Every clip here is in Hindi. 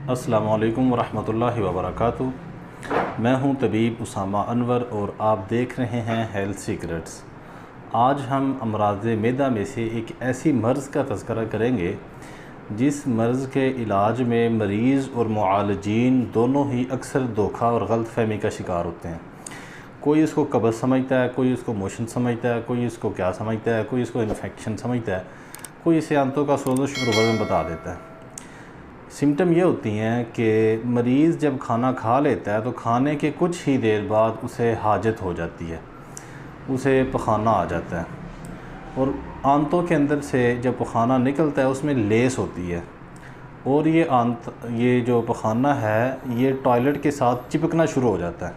अस्सलामु अलैकुम वरहमतुल्लाहि वबरकातुहू। मैं हूं तबीब उसामा अनवर और आप देख रहे हैं हेल्थ सीक्रेट्स। आज हम अमराज़ मैदा में से एक ऐसी मर्ज़ का तज़किरा करेंगे जिस मर्ज़ के इलाज में मरीज़ और मुआलजीन दोनों ही अक्सर धोखा और गलतफ़हमी का शिकार होते हैं। कोई इसको कब्ज़ समझता है, कोई इसको मोशन समझता है, कोई इसको क्या समझता है, कोई इसको इन्फेक्शन समझता है, कोई इसे आंतों का सोज़श और वज़न बता देता है। सिम्टम ये होती हैं कि मरीज़ जब खाना खा लेता है तो खाने के कुछ ही देर बाद उसे हाजत हो जाती है, उसे पखाना आ जाता है और आंतों के अंदर से जब पखाना निकलता है उसमें लेस होती है और ये जो पखाना है ये टॉयलेट के साथ चिपकना शुरू हो जाता है।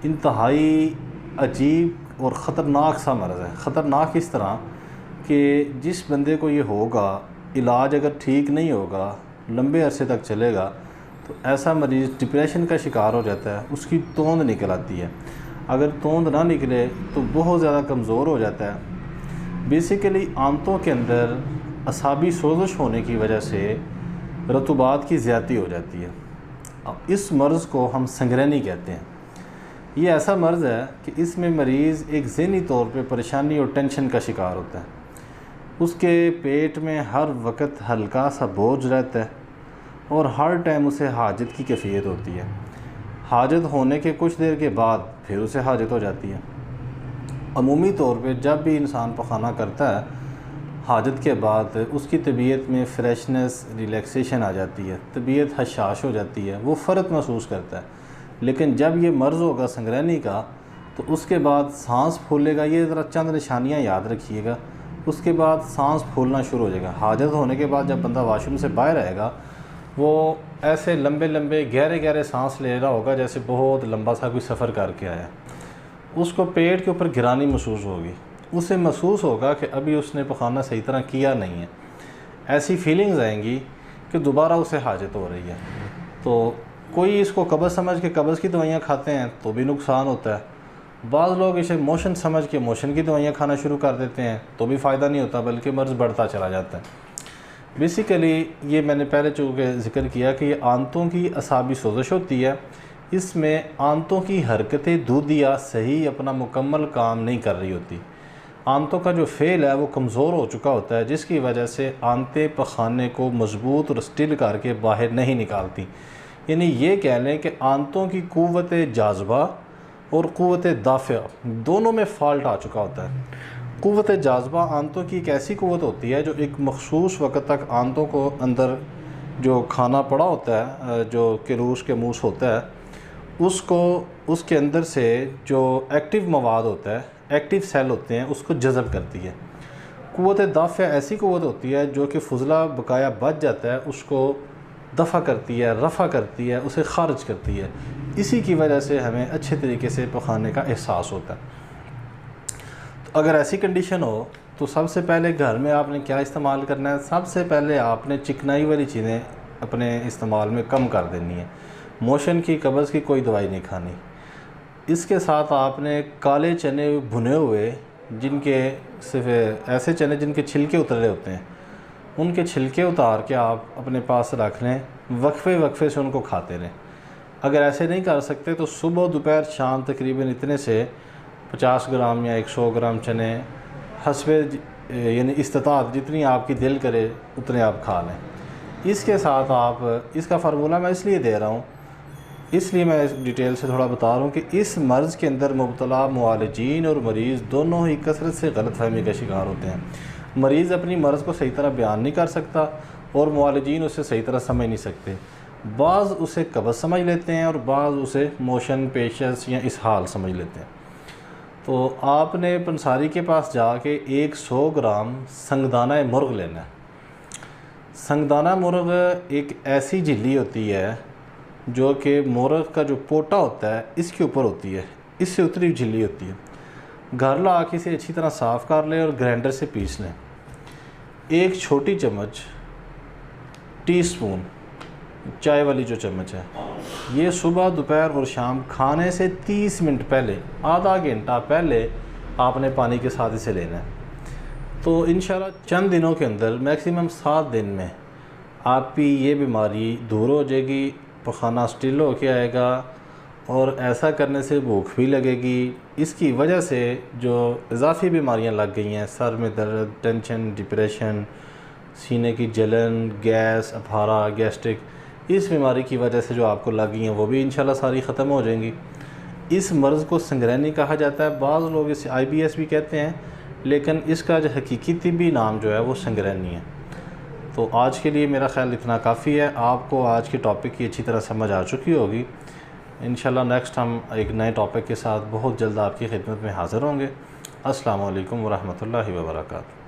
इंतहाई अजीब और ख़तरनाक सा मर्ज़ है। ख़तरनाक इस तरह कि जिस बंदे को ये होगा, इलाज अगर ठीक नहीं होगा, लंबे अरसे तक चलेगा तो ऐसा मरीज़ डिप्रेशन का शिकार हो जाता है। उसकी तोंद निकल आती है, अगर तोंद ना निकले तो बहुत ज़्यादा कमज़ोर हो जाता है। बेसिकली आंतों के अंदर असाबी सोज़श होने की वजह से रतूबात की ज़्यादती हो जाती है। अब इस मर्ज़ को हम संगरैनी कहते हैं। ये ऐसा मर्ज़ है कि इसमें मरीज़ एक ज़हनी तौर पे परेशानी और टेंशन का शिकार होता है। उसके पेट में हर वक्त हल्का सा बोझ रहता है और हर टाइम उसे हाजत की कैफियत होती है। हाजत होने के कुछ देर के बाद फिर उसे हाजत हो जाती है। अमूमी तौर पे जब भी इंसान पखाना करता है हाजत के बाद उसकी तबीयत में फ्रेशनेस, रिलैक्सेशन आ जाती है, तबीयत हशाश हो जाती है, वो फ़र्क महसूस करता है। लेकिन जब ये मर्ज़ होगा संगरैनी का तो उसके बाद सांस फूलेगा। ये ज़रा चंद निशानियाँ याद रखिएगा। उसके बाद सांस फूलना शुरू हो जाएगा। हाजत होने के बाद जब बंदा वाशरूम से बाहर आएगा वो ऐसे लंबे लंबे गहरे गहरे सांस ले रहा होगा जैसे बहुत लंबा सा कोई सफ़र करके आया। उसको पेट के ऊपर गिरानी महसूस होगी। उसे महसूस होगा कि अभी उसने पखाना सही तरह किया नहीं है। ऐसी फीलिंग्स आएंगी कि दोबारा उसे हाजत हो रही है। तो कोई इसको कब्ज़ समझ के कब्ज़ की दवाइयाँ खाते हैं तो भी नुकसान होता है। बाज़ लोग इसे मोशन समझ के मोशन की दवाइयाँ खाना शुरू कर देते हैं तो भी फ़ायदा नहीं होता, बल्कि मर्ज़ बढ़ता चला जाता है। बेसिकली ये मैंने पहले चूँकि ज़िक्र किया कि ये आंतों की असाबी सोज़श होती है। इसमें आंतों की हरकतें दूधिया सही अपना मुकम्मल काम नहीं कर रही होती। आंतों का जो फेल है वो कमज़ोर हो चुका होता है, जिसकी वजह से आंतें पखाने को मज़बूत और स्टिल करके बाहर नहीं निकालती। यानी ये कह लें कि आंतों की क़ुव्वत जाज़बा और क़ुव्वत दाफ़िया दोनों में फ़ॉल्ट आ चुका होता है। क़ुव्वत जाज़बा आंतों की एक ऐसी क़ुव्वत होती है जो एक मख़सूस वक़्त तक आंतों को अंदर जो खाना पड़ा होता है, जो किरूश के मूस होता है, उसको उसके अंदर से जो एक्टिव मवाद होता है, एक्टिव सेल होते हैं, उसको जज़ब करती है। क़ुव्वत दाफ़िया ऐसी क़ुव्वत होती है जो कि फ़ुज़ला बकाया बच जाता है उसको दफ़ा करती है, रफ़ा करती है, उसे ख़ारिज करती है। इसी की वजह से हमें अच्छे तरीके से पखाने का एहसास होता है। तो अगर ऐसी कंडीशन हो तो सबसे पहले घर में आपने क्या इस्तेमाल करना है? सबसे पहले आपने चिकनाई वाली चीज़ें अपने इस्तेमाल में कम कर देनी है। मोशन की, कब्ज़ की कोई दवाई नहीं खानी। इसके साथ आपने काले चने भुने हुए, जिनके सिर्फ ऐसे चने जिनके छिलके उतरे होते हैं, उनके छिलके उतार के आप अपने पास रख लें, वक्फे से उनको खाते रहें। अगर ऐसे नहीं कर सकते तो सुबह दोपहर शाम तकरीबन इतने से 50 ग्राम या 100 ग्राम चने हस्बे यानी इस्तात जितनी आपकी दिल करे उतने आप खा लें। इसके साथ आप इसका फार्मूला मैं इसलिए दे रहा हूँ, इसलिए मैं इस डिटेल से थोड़ा बता रहा हूँ कि इस मर्ज़ के अंदर मुब्तला मुआलजीन और मरीज़ दोनों ही कसरत से गलतफ़हमी का शिकार होते हैं। मरीज़ अपनी मर्ज़ को सही तरह बयान नहीं कर सकता और मुआलजीन उसे सही तरह समझ नहीं सकते। बाज़ उसे कब्ज़ समझ लेते हैं और बाज़ उसे मोशन, पेशस या इसहाल समझ लेते हैं। तो आपने पंसारी के पास जाके 100 ग्राम संगदाना मुर्ग लेना है। संगदाना मुर्ग एक ऐसी झिल्ली होती है जो कि मुर्ग का जो पोटा होता है इसके ऊपर होती है, इससे उतरी झिल्ली होती है। घर ला के इसे अच्छी तरह साफ़ कर लें और ग्राइंडर से पीस लें। एक छोटी चम्मच टीस्पून चाय वाली जो चम्मच है, ये सुबह दोपहर और शाम खाने से 30 मिनट पहले, आधा घंटा पहले आपने पानी के साथ इसे लेना है। तो इंशाल्लाह चंद दिनों के अंदर, मैक्सिमम 7 दिन में आपकी ये बीमारी दूर हो जाएगी, पखाना स्टिल हो के आएगा और ऐसा करने से भूख भी लगेगी। इसकी वजह से जो इजाफी बीमारियां लग गई हैं, सर में दर्द, टेंशन, डिप्रेशन, सीने की जलन, गैस, अफारा, गैस्ट्रिक, इस बीमारी की वजह से जो आपको लग गई हैं वो भी इंशाल्लाह सारी ख़त्म हो जाएंगी। इस मर्ज़ को संगरैनी कहा जाता है, बाज़ लोग इसे IBS भी कहते हैं, लेकिन इसका जो हकीकी तिब्बी नाम जो है वो संगरैनी है। तो आज के लिए मेरा ख़्याल इतना काफ़ी है। आपको आज के टॉपिक की अच्छी तरह समझ आ चुकी होगी। इंशाल्लाह नेक्स्ट हम एक नए टॉपिक के साथ बहुत जल्द आपकी खिदमत में हाज़िर होंगे। अस्सलामु अलैकुम वरहमतुल्लाहि वबरकातुहू।